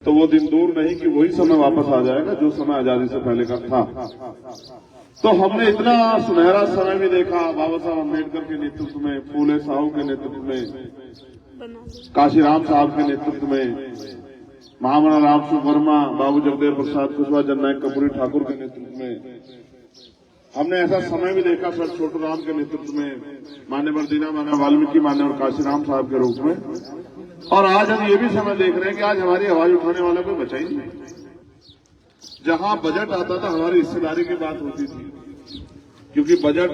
तो वो दिन दूर नहीं कि वही समय वापस आ जाएगा जो समय आजादी से पहले का था। तो हमने इतना सुनहरा समय भी देखा बाबा साहब अम्बेडकर के नेतृत्व में, फूले साहू के नेतृत्व में, काशीराम साहब के नेतृत्व में, महामना रामसु वर्मा, बाबू जगदेव प्रसाद कुशवाहा, जननायक कर्पूरी ठाकुर के नेतृत्व में। हमने ऐसा समय भी देखा सर छोटू राम के नेतृत्व में, मान्यवर दीना मान्य वाल्मीकि, मान्यवर काशीराम साहब के रूप में। और आज हम ये भी समय देख रहे हैं कि आज हमारी आवाज उठाने वाला कोई बचा ही नहीं। जहां बजट आता था हमारी हिस्सेदारी की बात होती थी, क्योंकि बजट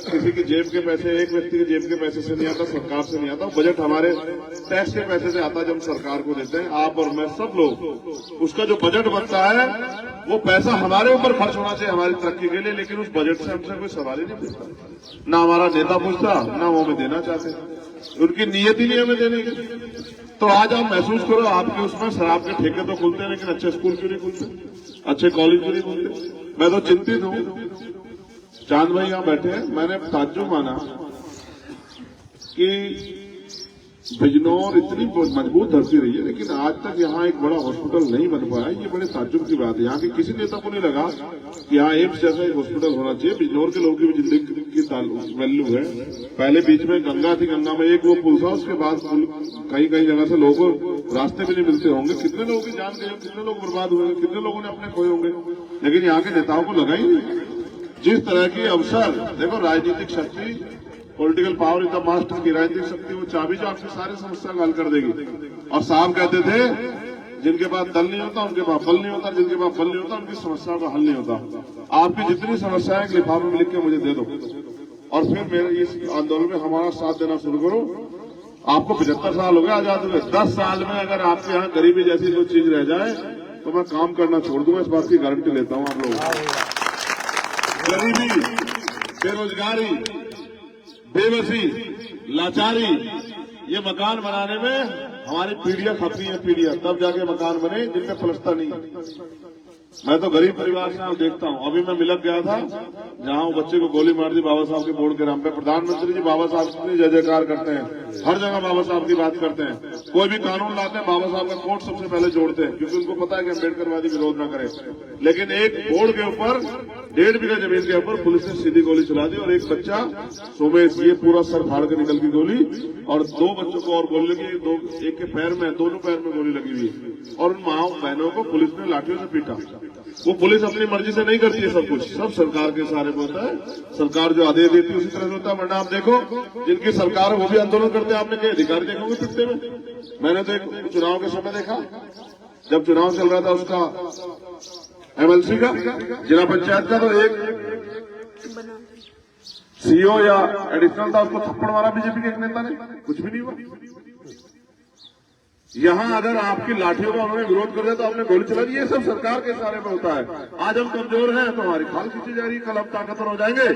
किसी की जेब के पैसे, एक व्यक्ति की जेब के पैसे से नहीं आता, सरकार से नहीं आता। बजट हमारे टैक्स के पैसे से आता, जब सरकार को देते हैं आप और मैं सब लोग। उसका जो बजट बनता है वो पैसा हमारे ऊपर खर्च होना चाहिए हमारी तरक्की के लिए, लेकिन उस बजट से हमसे कोई सवाल ही नहीं पूछता, ना हमारा नेता पूछता, ना वो हमें देना चाहते, उनकी नीयत ही नहीं हमें देने की। तो आज आप महसूस करो, आपके उसमें शराब के ठेके तो खुलते हैं, लेकिन अच्छे स्कूल क्यों नहीं खुलते, अच्छे कॉलेज क्यों नहीं खुलते। मैं तो चिंतित हूं। चांद भाई यहां बैठे हैं, मैंने ताज्जुब माना कि बिजनौर इतनी मजबूत धरती रही है, लेकिन आज तक यहाँ एक बड़ा हॉस्पिटल नहीं बन पाया। ये बड़े ताज्जुब की बात है। यहाँ के किसी नेता को नहीं लगा कि यहाँ एम्स जैसा एक हॉस्पिटल होना चाहिए। बिजनौर के लोगों की भी जिंदगी की वैल्यू है। पहले बीच में गंगा थी, गंगा में एक वो पुल था, उसके बाद कई कई जगह से लोगों को रास्ते भी नहीं मिलते होंगे। कितने लोगों की जान गई, कितने लोग बर्बाद हुए, कितने लोगों ने अपने खोए होंगे, लेकिन यहाँ के नेताओं को लगा ही नहीं। जिस तरह की अवसर देखो, राजनीतिक शक्ति, political power is the master की राजनीतिक शक्ति, वो चाबी जो आपकी सारी समस्या का हल कर देगी। और साहब कहते थे जिनके पास दल नहीं होता उनके पास बल नहीं होता, जिनके पास बल नहीं होता उनकी समस्याओं का हल नहीं होता। आपकी जितनी समस्याएं लिफाफे में लिख के मुझे दे दो और फिर मेरे इस आंदोलन में हमारा साथ देना शुरू करो। आपको 75 साल हो गए आजाद हुए, 10 साल में अगर आपके यहाँ गरीबी जैसी कोई चीज रह जाए तो मैं काम करना छोड़ दूंगा, इस बात की गारंटी लेता हूँ आप लोग। गरीबी, बेरोजगारी, बेबसी, लाचारी, ये मकान बनाने में हमारी पीढ़ियां खपती हैं, पीढ़ियां तब जाके मकान बने जिनमें प्लस्तर नहीं। मैं तो गरीब परिवार से देखता हूँ। अभी मैं मिलक गया था, जहाँ वो बच्चे को गोली मार दी बाबा साहब के बोर्ड के नाम पे। प्रधानमंत्री जी बाबा साहब की जय जयकार करते हैं, हर जगह बाबा साहब की बात करते हैं। कोई भी कानून लाते हैं बाबा साहब का कोर्ट सबसे पहले जोड़ते हैं, क्योंकि उनको पता है कि अम्बेडकरवादी विरोध न करे। लेकिन एक बोर्ड के ऊपर 1.5 बीघा जमीन के ऊपर पुलिस ने सीधी गोली चला दी और एक बच्चा सोमेश, ये पूरा सर फाड़ के निकल की गोली, और 2 बच्चों को और गोली लगी, एक के पैर में, दोनों पैर में गोली लगी हुई। और उन माँ बहनों को पुलिस ने लाठियों से पीटा। वो पुलिस अपनी मर्जी से नहीं करती है, सब कुछ सब सरकार के सहारे में होता है। सरकार जो आदेश देती है उसी तरह से होता है। वरना आप देखो जिनकी सरकार है वो भी आंदोलन करते हैं। आपने कई अधिकारी देखोगे पिटते में। मैंने तो एक चुनाव के समय देखा, जब चुनाव चल रहा था उसका एमएलसी का, जिला पंचायत का, तो एक सीओ या एडिशनल था, उसको थप्पड़ मारा बीजेपी के एक नेता ने, कुछ भी नहीं हुआ। यहां अगर आपकी लाठियों का उन्होंने विरोध कर दिया तो आपने गोली चला दी। ये सब सरकार के इशारे में होता है। आज हम कमजोर हैं तो हमारी खाल खींची जा रही है, कल हम ताकतवर हो जाएंगे,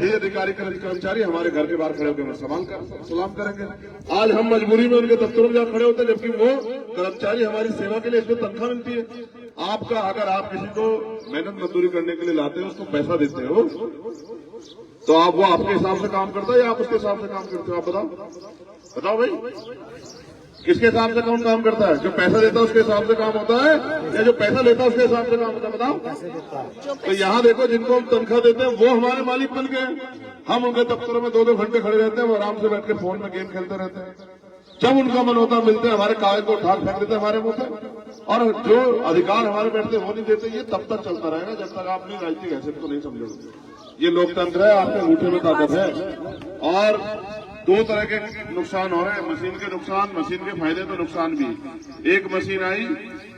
ये अधिकारी कर्मचारी हमारे घर के बाहर खड़े होकर सलाम करेंगे। आज हम मजबूरी में उनके दफ्तरों में जाकर खड़े होते हैं, जबकि वो कर्मचारी हमारी सेवा के लिए इसमें तनख्वाह मिलती है। आपका अगर आप किसी को मेहनत मजदूरी करने के लिए लाते हैं, उसको पैसा देते हो, तो आप वो आपके हिसाब से काम करता है या आप उसके हिसाब से काम करते हो? आप बताओ भाई, किसके हिसाब से कौन काम करता है? जो पैसा देता है उसके हिसाब से काम होता है या जो पैसा लेता है उसके हिसाब से काम होता है? बताओ। तो यहाँ देखो, जिनको हम तनख्वाह देते हैं वो हमारे मालिक बन गए। हम उनके दफ्तरों में 2-2 घंटे खड़े रहते हैं, वो आराम से बैठ के फोन में गेम खेलते रहते हैं। जब उनका मन होता मिलते हैं, हमारे कागज को उठा फेंक देते हैं हमारे मुंह पे, और जो अधिकार हमारे बैठते वो नहीं देते। ये तब तक चलता रहेगा जब तक आप अपनी राजनीतिक हैसियत को नहीं समझोगे। ये लोकतंत्र है, आपके अंगूठे में ताकत है। और 2 तरह के नुकसान हो रहे हैं, मशीन के नुकसान, मशीन के फायदे तो नुकसान भी। एक मशीन आई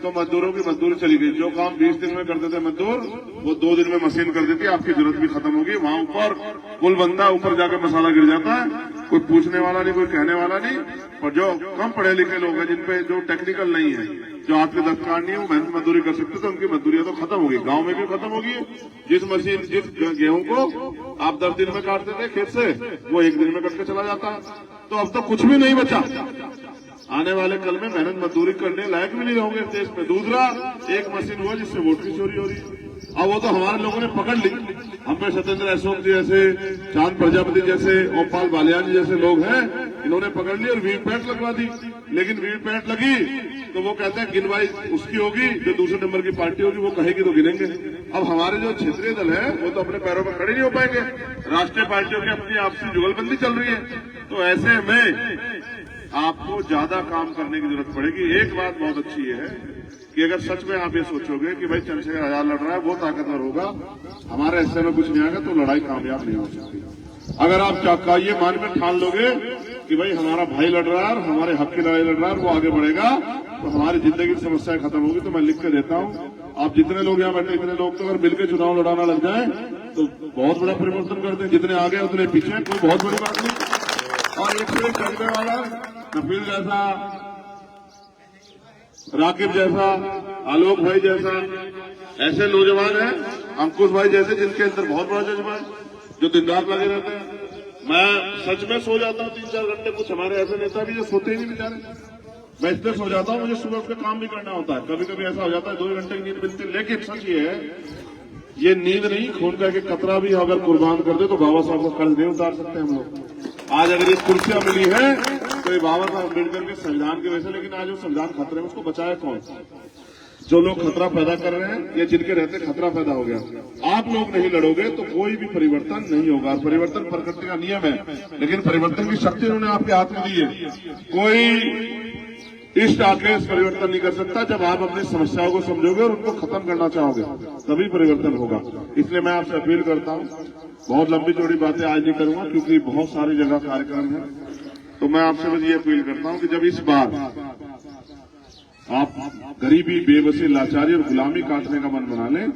तो मजदूरों की मजदूरी चली गई। जो काम 20 दिन में करते थे मजदूर, वो 2 दिन में मशीन कर देती है, आपकी जरूरत भी खत्म होगी। वहां ऊपर पुल बनता है, ऊपर जाकर मसाला गिर जाता है, कोई पूछने वाला नहीं, कोई कहने वाला नहीं। और जो कम पढ़े लिखे लोग हैं, जिनपे जो टेक्निकल नहीं है, जो आपके दस्तकार नहीं है, वो मेहनत मजदूरी कर सकते, तो उनकी मजदूरियां तो खत्म होगी। गांव में भी खत्म होगी। जिस गेहूं को आप 10 दिन में काटते थे खेत से, वो 1 दिन में कट के चला जाता है। तो अब तो कुछ भी नहीं बचा। आने वाले कल में मेहनत मजदूरी करने लायक भी नहीं रहोगे इस देश में। दूसरा, एक मशीन हुआ जिससे वोट की चोरी हो रही है। अब वो तो हमारे लोगों ने पकड़ ली। हम पे सत्येंद्र अशोक जी जैसे, चांद प्रजापति जैसे, गोपाल बालियान जी जैसे लोग हैं, इन्होंने पकड़ ली और वीवीपैट लगवा दी। लेकिन वीवीपैट लगी तो वो कहते हैं गिनवाई उसकी होगी, जो दूसरे नंबर की पार्टी होगी वो कहेगी तो गिनेंगे। अब हमारे जो क्षेत्रीय दल है वो तो अपने पैरों पर खड़े नहीं हो पाएंगे, राष्ट्रीय पार्टियों की अपनी आपसी जुगलबंदी चल रही है। तो ऐसे में आपको ज्यादा काम करने की जरूरत पड़ेगी। एक बात बहुत अच्छी है कि अगर सच में आप ये सोचोगे कि भाई चंद्रशेखर आजाद लड़ रहा है, वो ताकतवर होगा, हमारे हिस्से में कुछ नहीं आएगा, तो लड़ाई कामयाब नहीं हो सकती। अगर आप ये मान में ठान लोगे कि भाई हमारा भाई लड़ रहा है और हमारे हक की लड़ाई लड़ रहा है और वो आगे बढ़ेगा, तो हमारी जिंदगी की समस्याएं खत्म होगी। तो मैं लिख के देता हूं, आप जितने लोग यहाँ बैठे, इतने लोग तो अगर मिलकर चुनाव लड़ाना लग जाए तो बहुत बड़ा परिवर्तन करते हैं। जितने आगे उतने पीछे, कोई बहुत बड़ी बात नहीं। और एक से एक चलने वाला नफील जैसा, राकिब जैसा, आलोक भाई जैसा, ऐसे नौजवान हैं, अंकुश भाई जैसे, जिनके अंदर बहुत बड़ा जज्बा है, जो दिन रात लगे रहते हैं। मैं सच में सो जाता हूँ 3-4 घंटे। कुछ हमारे ऐसे नेता भी जो सोते ही नहीं बेचारे, मैं इसलिए सो जाता हूँ, मुझे सुबह उठ के काम भी करना होता है। कभी कभी ऐसा हो जाता है 2 घंटे की नींद मिलती है। लेकिन सच ये है, ये नींद नहीं, खून का एक कतरा भी अगर कुर्बान कर दे तो बाबा साहब का कर्ज नहीं उतार सकते हम लोग। आज अगर ये कुर्सियां मिली है तो ये बाबा साहब अम्बेडकर के संविधान की वजह से। लेकिन आज वो संविधान खतरे में, उसको बचाए कौन? जो लोग खतरा पैदा कर रहे हैं या जिनके रहते खतरा पैदा हो गया। आप लोग नहीं लड़ोगे तो कोई भी परिवर्तन नहीं होगा। परिवर्तन प्रकृति का नियम है, लेकिन परिवर्तन की शक्ति उन्होंने आपके हाथ में दी है। कोई इष्ट आके इस परिवर्तन नहीं कर सकता। जब आप अपनी समस्याओं को समझोगे और उनको खत्म करना चाहोगे तभी परिवर्तन होगा। इसलिए मैं आपसे अपील करता हूं, बहुत लंबी चौड़ी बातें आज नहीं करूंगा क्योंकि बहुत सारी जगह कार्यक्रम है। तो मैं आपसे बस ये अपील करता हूं कि जब इस बार आप गरीबी, बेबसी, लाचारी और गुलामी काटने का मन बना लें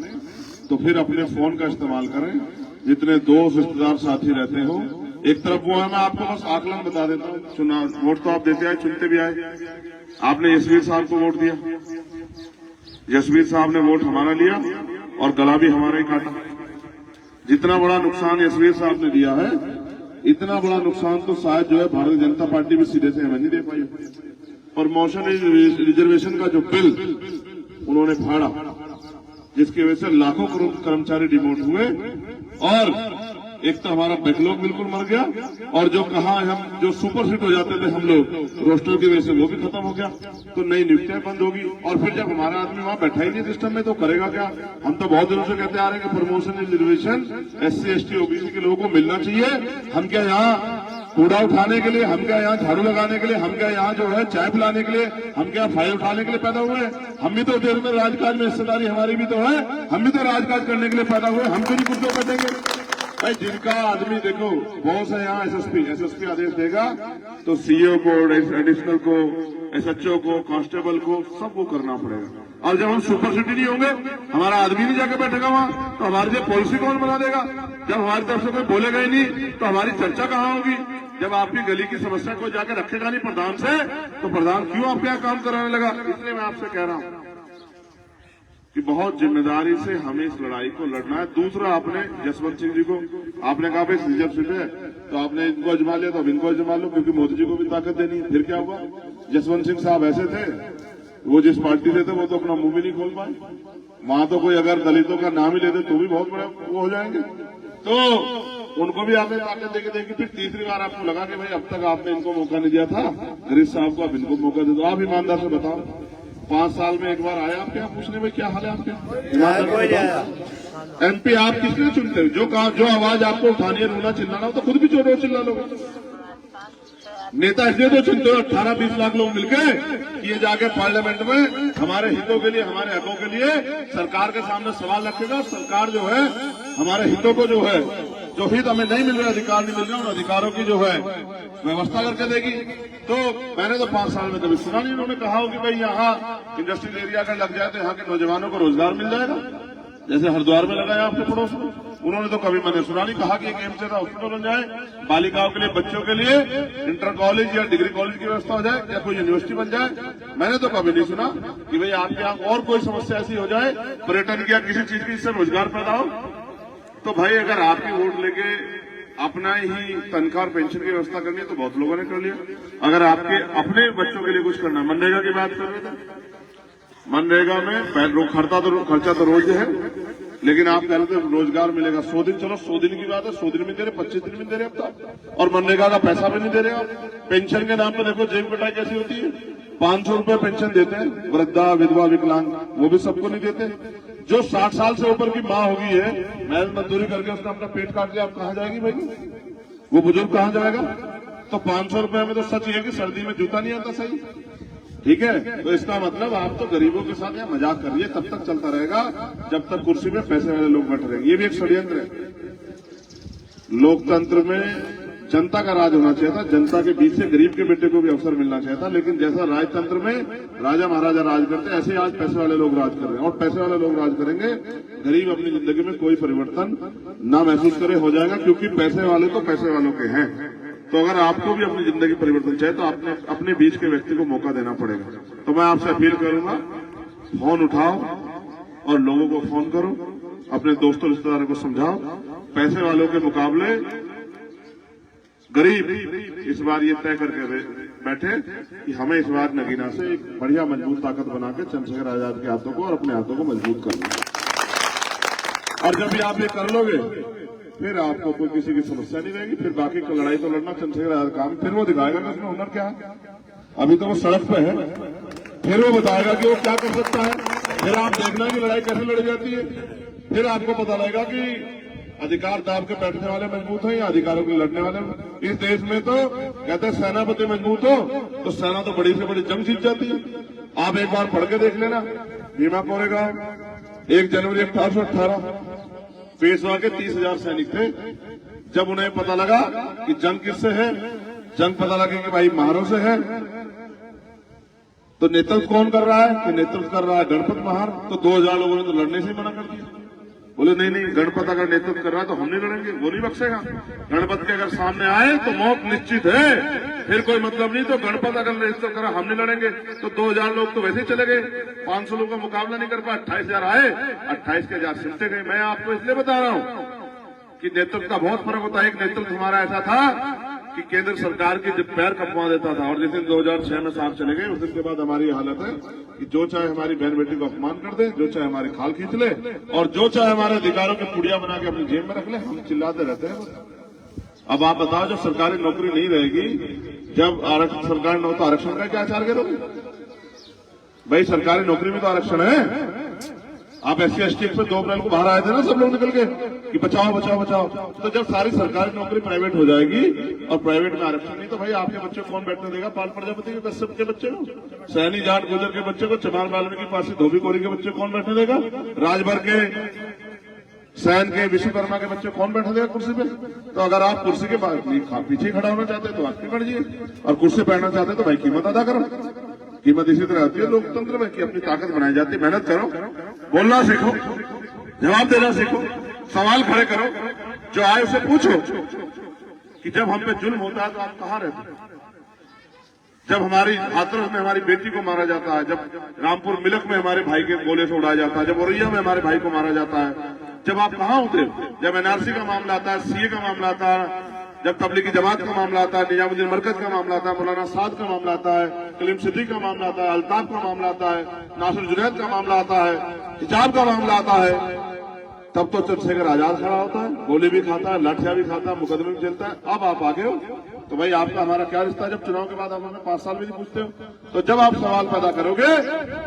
तो फिर अपने फोन का इस्तेमाल करें। जितने दोस्त, रिश्तेदार, साथी रहते हो, एक तरफ वो है, मैं आपको बस आकलन बता देता हूँ। चुनाव वोट तो आप देते आए, चुनते भी आए। आपने यशवीर साहब को वोट दिया, यशवीर साहब ने वोट हमारा लिया और गला भी हमारा ही काटा। जितना बड़ा नुकसान यशवीर साहब ने दिया है, इतना बड़ा नुकसान तो शायद जो है भारतीय जनता पार्टी भी सीधे से हमें नहीं दे पाई। और मोशन रिजर्वेशन का जो बिल उन्होंने फाड़ा, जिसकी वजह से लाखों करोड़ कर्मचारी डिमोट हुए और एक तो हमारा बैकलॉग बिल्कुल मर गया, और जो कहा हम जो सुपर सीट हो जाते थे हम लोग रोस्टर की वजह से, वो भी खत्म हो गया। तो नई नियुक्तियां बंद होगी। और फिर जब हमारा आदमी वहां बैठा ही नहीं सिस्टम में तो करेगा क्या? हम तो बहुत दिनों से कहते आ रहे हैं कि promotion reservation SC ST OBC के लोगों को मिलना चाहिए। हम क्या यहाँ कूड़ा उठाने के लिए, हम क्या यहाँ झाड़ू लगाने के लिए, हम क्या यहाँ जो है चाय पिलाने के लिए, हम क्या फाइल उठाने के लिए पैदा हुए हैं? हम भी तो देश में राजकाज में हिस्सेदारी हमारी भी तो है, हम भी तो राजकाज करने के लिए पैदा हुए। हम क्यों नहीं कुछ लोग बैठेंगे? भाई जिनका आदमी देखो बहुत है यहाँ, SSP आदेश देगा तो CO को, एडिशनल को, SHO को, कांस्टेबल को, सबको करना पड़ेगा। और जब हम सुपर सिटी नहीं होंगे, हमारा आदमी नहीं जाके बैठेगा वहां, तो हमारे लिए पॉलिसी कौन बना देगा? जब हमारी तरफ से कोई बोलेगा ही नहीं तो हमारी चर्चा कहाँ होगी? जब आपकी गली की समस्या को जाके रखेगा नहीं प्रधान से, तो प्रधान क्यों आपके यहाँ काम कराने लगा? इसलिए मैं आपसे कह रहा हूं कि बहुत जिम्मेदारी से हमें इस लड़ाई को लड़ना है। दूसरा, आपने जसवंत सिंह जी को आपने कहा भाई रिजर्व सीट है तो आपने इनको अजमा लिया, तो अब इनको अजमा लो क्योंकि मोदी जी को भी ताकत देनी है। फिर क्या हुआ? जसवंत सिंह साहब ऐसे थे, वो जिस पार्टी से थे वो तो अपना मुंह भी नहीं खोल पाए। वहां तो कोई अगर दलितों का नाम ही लेते तो भी बहुत बड़ा वो हो जाएंगे। तो उनको भी आपने ताकत देके देखी। फिर तीसरी बार आपको लगा कि भाई अब तक आपने इनको मौका नहीं दिया था, गिरीश साहब को अब इनको मौका दे दो। आप ईमानदार से बताओ, 5 साल में एक बार आया आपके यहाँ पूछने में क्या हाल है आपके? MP आप किसने चुनते हो? जो आवाज आपको उठानी है, रोना चिल्लाना हो तो खुद भी चोरो चिल्ला लो। नेता इसलिए तो चुनते हो 18-20 लाख लोग मिलके कि ये जाके पार्लियामेंट में हमारे हितों के लिए, हमारे हकों के लिए सरकार के सामने सवाल रखेगा। सरकार जो है हमारे हितों को जो है, जो हित हमें नहीं मिल रहे, अधिकार नहीं मिल रहे, उन अधिकारों की जो है व्यवस्था करके देगी। तो मैंने तो 5 साल में कभी सुना नहीं उन्होंने कहा हो कि भाई यहाँ इंडस्ट्रियल एरिया का लग जाए तो यहाँ के नौजवानों को रोजगार मिल जाएगा, जैसे हरिद्वार में लगाया आपके पड़ोस में। उन्होंने तो कभी मैंने सुना नहीं कहा कि एक एम्स का हॉस्पिटल बन जाए, बालिकाओं के लिए, बच्चों के लिए इंटर कॉलेज या डिग्री कॉलेज की व्यवस्था हो जाए, या कोई यूनिवर्सिटी बन जाए। मैंने तो कभी नहीं सुना कि भाई आपके यहाँ और कोई समस्या ऐसी हो जाए, पर्यटन की या किसी चीज की, इससे रोजगार पैदा हो। तो भाई अगर आपकी वोट लेके अपना ही तनख्वाह और पेंशन की व्यवस्था करनी है तो बहुत लोगों ने कर लिया। अगर आपके अपने बच्चों के लिए कुछ करना, मनरेगा की बात कर रहे थे, मनरेगा में खर्चा तो रोज है, लेकिन आप कह रहे थे रोजगार मिलेगा 100 दिन, चलो 100 दिन की बात है, 100 दिन में दे रहे, 25 दिन में दे रहे अब तक, और मनरेगा का पैसा भी नहीं दे रहे आप। पेंशन के नाम पे देखो जेब कटाई कैसी होती है, 500 रुपए पेंशन देते हैं, वृद्धा विधवा विकलांग, वो भी सबको नहीं देते। जो 60 साल से ऊपर की माँ होगी है, मेहनत मजदूरी करके उसने अपना पेट काट लिया, अब कहाँ जाएगी भाई, वो बुजुर्ग कहाँ जाएगा। तो 500 रुपए में तो सच है कि सर्दी में जूता नहीं आता सही, ठीक है। तो इसका मतलब आप तो गरीबों के साथ यहाँ मजाक कर रही है, तब तक चलता रहेगा जब तक कुर्सी पे पैसे वाले लोग बैठे रहेंगे। ये भी एक षड्यंत्र है। लोकतंत्र में जनता का राज होना चाहिए था, जनता के बीच से गरीब के बेटे को भी अवसर मिलना चाहिए था, लेकिन जैसा राजतंत्र में राजा महाराजा राज करते हैं, ऐसे ही आज पैसे वाले लोग राज कर रहे हैं, और पैसे वाले लोग राज करेंगे, गरीब अपनी जिंदगी में कोई परिवर्तन ना महसूस करे, हो जाएगा, क्योंकि पैसे वाले तो पैसे वालों के हैं। तो अगर आपको भी अपनी जिंदगी परिवर्तन चाहिए तो आपने अपने बीच के व्यक्ति को मौका देना पड़ेगा। तो मैं आपसे अपील करूंगा, फोन उठाओ और लोगों को फोन करो, अपने दोस्तों रिश्तेदारों को समझाओ, पैसे वालों के मुकाबले गरीब इस बार ये तय करके बैठे कि हमें इस बार नगीना से एक बढ़िया मजबूत ताकत बना के चंद्रशेखर आजाद के हाथों को और अपने हाथों को मजबूत करना। और जब भी आप ये कर लोगे फिर आपको कोई किसी की समस्या नहीं रहेगी, फिर बाकी की लड़ाई तो लड़ना चंद्रशेखर आजाद काम, फिर वो दिखाएगा कि उसमें हुनर क्या है। अभी तो वो सड़क पे है, फिर वो बताएगा कि वो क्या कर सकता है, फिर आप देखना कि लड़ाई कैसे लड़ी जाती है, फिर आपको पता लगेगा कि अधिकार दाब के बैठने वाले मजबूत हैं या अधिकारों के लड़ने वाले। इस देश में तो कहते हैं सेनापति मजबूत हो तो सेना तो बड़ी से बड़ी जंग जीत जाती है। आप एक बार पढ़ के देख लेना, भीमा कोरेगांव 1 जनवरी 1818, पेशवा के 30,000 सैनिक थे। जब उन्हें पता लगा कि जंग किससे है, जंग पता लगे कि भाई महारों से है, तो नेतृत्व कौन कर रहा है, कि नेतृत्व कर रहा है गणपत महार। तो 2,000 लोगों ने तो लड़ने से ही मना कर दिया, बोले नहीं नहीं, गणपत अगर नेतृत्व कर रहा है तो हम नहीं लड़ेंगे, वो नहीं बख्शेगा। गणपत के अगर सामने आए तो मौत निश्चित है, फिर कोई मतलब नहीं। तो गणपत अगर नेतृत्व कर रहा हम नहीं लड़ेंगे। तो 2,000 लोग तो वैसे ही चले गए, 500 लोगों का मुकाबला नहीं कर पाए, 28,000 आए, 28,000 सिमटे गए। मैं आपको इसलिए बता रहा हूं कि नेतृत्व का बहुत फर्क होता है। एक नेतृत्व हमारा ऐसा था कि केंद्र सरकार की जब पैर कपवा देता था, और जिस दिन 2006 में साहब चले गए उस दिन के बाद हमारी हालत है कि जो चाहे हमारी बहन बेटी को अपमान कर दे, जो चाहे हमारी खाल खींच ले, और जो चाहे हमारे अधिकारों की पुड़िया बना के अपनी जेब में रख ले, हम चिल्लाते रहते हैं। अब आप बताओ, जब सरकारी नौकरी नहीं रहेगी, जब आरक्षण सरकार न हो तो आरक्षण का क्या आचार करोगे भाई? सरकारी नौकरी में तो आरक्षण है। आप SC/ST पे 2 अप्रैल को बाहर आए थे ना सब लोग निकल के कि बचाओ बचाओ बचाओ। तो जब सारी सरकारी नौकरी प्राइवेट हो जाएगी और प्राइवेट में आरक्षण नहीं, तो भाई आपके बच्चे को कौन बैठने देगा? पाल प्रजापति के कश्यप के बच्चे को, सैनी जाट गुजर के बच्चे को, चमार वाल्मीकि पासी धोबी कोरी के बच्चे को कौन बैठने देगा? राजभर के सैन के विश्वकर्मा के बच्चे कौन बैठा देगा कुर्सी पे? तो अगर आप कुर्सी के पीछे खड़ा होना चाहते हैं तो आप पीछे खड़िए, और कुर्सी बैठना चाहते हैं तो भाई कीमत अदा करो। कीमत इसी तरह आती है लोकतंत्र में कि अपनी ताकत बनाई जाती है। मेहनत करो, बोलना सीखो, जवाब देना सीखो, सवाल खड़े करो, जो आए उसे पूछो कि जब हम पे जुल्म होता है तो आप कहाँ रहते हैं? जब हमारी हाथरस में हमारी बेटी को मारा जाता है, जब रामपुर मिलक में हमारे भाई के गोले से उड़ाया जाता है, जब औरैया में हमारे भाई को मारा जाता है, जब आप कहाँ उतरे? जब NRC का मामला आता है, CA का मामला आता है, जब तबलीगी जमात का मामला आता है, निजामुद्दीन मरकज का मामला आता है, मौलाना साद का मामला आता है, कलीम सिद्दीक का मामला आता है, अल्ताफ का मामला आता है, नासिर जुनैद का मामला आता है, हिजाब का मामला आता है, तब तो चंद्रशेखर आजाद खड़ा होता है, गोली भी खाता है, लाठियां भी खाता है, मुकदमे भी चलता है। अब आप आगे हो तो भाई आपका हमारा क्या रिश्ता? जब चुनाव के बाद आप हमें 5 साल भी नहीं पूछते हो। तो जब आप सवाल पैदा करोगे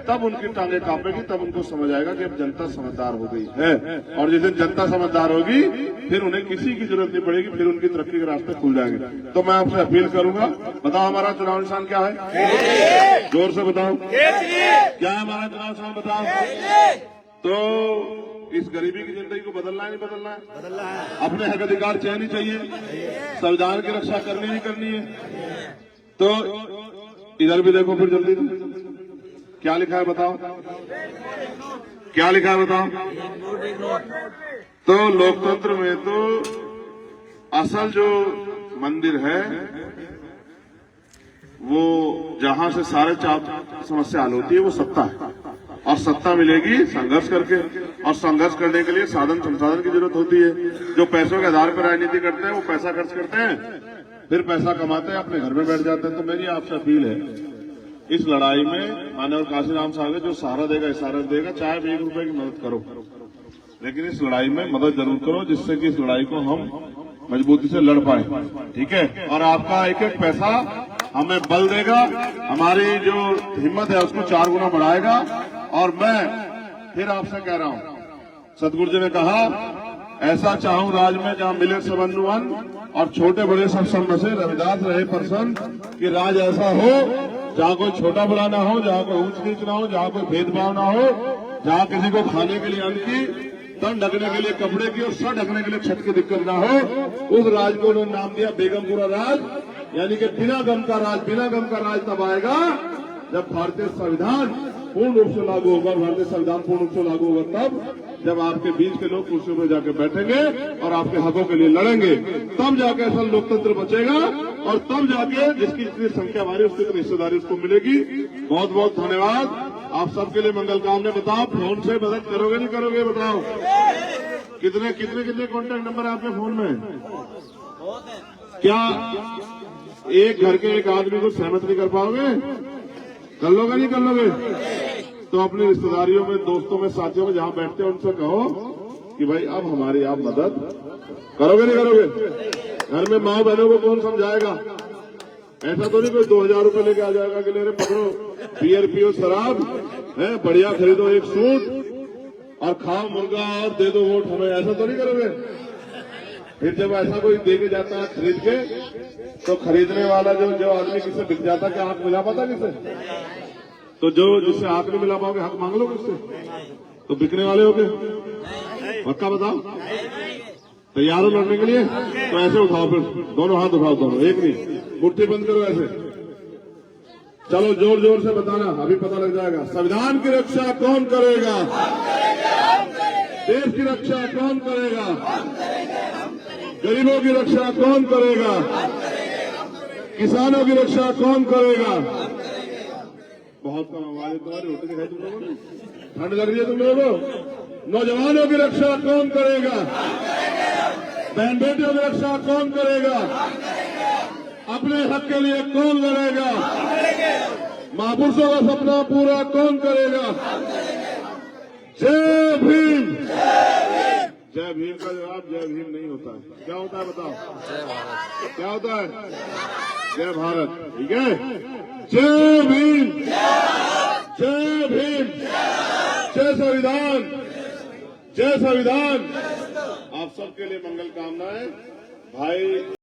तब उनकी टांगे कांपेगी, तब उनको समझ आएगा कि अब जनता समझदार हो गई है। और जिस दिन जनता समझदार होगी फिर उन्हें किसी की जरूरत नहीं पड़ेगी, फिर उनकी तरक्की के रास्ते खुल जाएंगे। तो मैं आपसे अपील करूंगा, बताओ हमारा चुनाव निशान क्या है? जोर से बताओ, क्या है हमारा चुनाव निशान? बताओ। तो इस गरीबी की जिंदगी को बदलना है, नहीं बदलना है? बदलना है। अपने हक अधिकार चाहिए नहीं चाहिए? संविधान की रक्षा करनी नहीं करनी है? तो इधर भी देखो फिर जल्दी, क्या लिखा है बताओ, क्या लिखा है बताओ। तो लोकतंत्र में तो असल जो मंदिर है वो जहां से सारे समस्या हल होती है वो सत्ता है, और सत्ता मिलेगी संघर्ष करके, और संघर्ष करने के लिए साधन संसाधन की जरूरत होती है। जो पैसों के आधार पर राजनीति करते हैं वो पैसा खर्च करते हैं, फिर पैसा कमाते हैं, अपने घर में बैठ जाते हैं। तो मेरी आपसे अपील है, इस लड़ाई में माननीय काशीराम साहब जो सहारा देगा इशारा देगा, चाहे 1 रुपए की मदद करो, लेकिन इस लड़ाई में मदद जरूर करो, जिससे कि इस लड़ाई को हम मजबूती से लड़ पाए। ठीक है, और आपका एक एक पैसा हमें बल देगा, हमारी जो हिम्मत है उसको 4 गुना बढ़ाएगा। और मैं फिर आपसे कह रहा हूं, सतगुरु जी ने कहा, ऐसा चाहूं राज में जहां मिले सबनुवन, और छोटे बड़े सब संग से रविदास रहे प्रसन्न, कि राज ऐसा हो जहां कोई छोटा बड़ा ना हो, जहां कोई ऊंच नीच ना हो, जहां कोई भेदभाव ना हो, जहां किसी को खाने के लिए अन्न की, तन ढकने के लिए कपड़े की और सर ढकने के लिए छत की दिक्कत ना हो। उस राज को उन्होंने नाम दिया बेगमपुरा राज, यानी कि बिना गम का राज। बिना गम का राज तब आएगा जब भारतीय संविधान पूर्ण रूप से लागू होगा। भारतीय संविधान पूर्ण रूप से लागू होगा तब जब आपके बीच के लोग कुर्सियों पर जाकर बैठेंगे और आपके हकों के लिए लड़ेंगे, तब जाके ऐसा लोकतंत्र बचेगा, और तब जाके जिसकी जितनी संख्या हमारी उसकी इतनी हिस्सेदारी उसको मिलेगी। बहुत बहुत धन्यवाद आप सबके लिए। मंगल कामना। बताओ, फोन से मदद करोगे नहीं करोगे? बताओ, कितने कितने कितने कॉन्टैक्ट नंबर है आपके फोन में? क्या एक घर के एक आदमी को सहमत नहीं कर पाओगे? कर लोगे नहीं कर लोगे? तो अपनी रिश्तेदारियों में, दोस्तों में, साथियों में जहां बैठते हैं उनसे कहो कि भाई अब हमारी आप मदद करोगे नहीं करोगे? घर में माँ बहनों को कौन समझाएगा? ऐसा तो नहीं कोई 2000 रुपए लेके आ जाएगा कि ले रे पकड़ो, बियर पियो, शराब है, बढ़िया खरीदो एक सूट और खाओ मुर्गा और दे दो वोट हमें। ऐसा तो नहीं करोगे? फिर जब ऐसा कोई दे के जाता है खरीद के, तो खरीदने वाला जो आदमी किससे बिक जाता, क्या हक मिला पाता किसे? तो जो जिससे हक नहीं मिला पाओगे, हक मांग लो किससे? तो बिकने वाले हो गए। पक्का बताओ, तैयार हो लड़ने के लिए? तो ऐसे उठाओ, फिर दोनों हाथ उठाओ, दोनों, एक नहीं, मुट्ठी बंद करो ऐसे। चलो जोर जोर से बताना, अभी पता लग जाएगा। संविधान की रक्षा कौन करेगा? देश की रक्षा कौन करेगा? गरीबों की रक्षा कौन करेगा? किसानों की रक्षा कौन करेगा? बहुत कम आवाज है तुम्हारी, रोटी दिखाई तुम लोगों ने? ठंड लग रही है तुम लोगों को? नौजवानों की रक्षा कौन करेगा? बहन बेटियों की रक्षा कौन करेगा? अपने हक के लिए कौन लड़ेगा? महापुरुषों का सपना पूरा कौन करेगा? जय भीम। जय भीम का जवाब जय भीम नहीं होता है। क्या होता है बताओ? क्या होता है? जय भारत। ठीक है, जय भीम, जय भीम, जय संविधान, जय संविधान। आप सबके लिए मंगल कामनाएं भाई।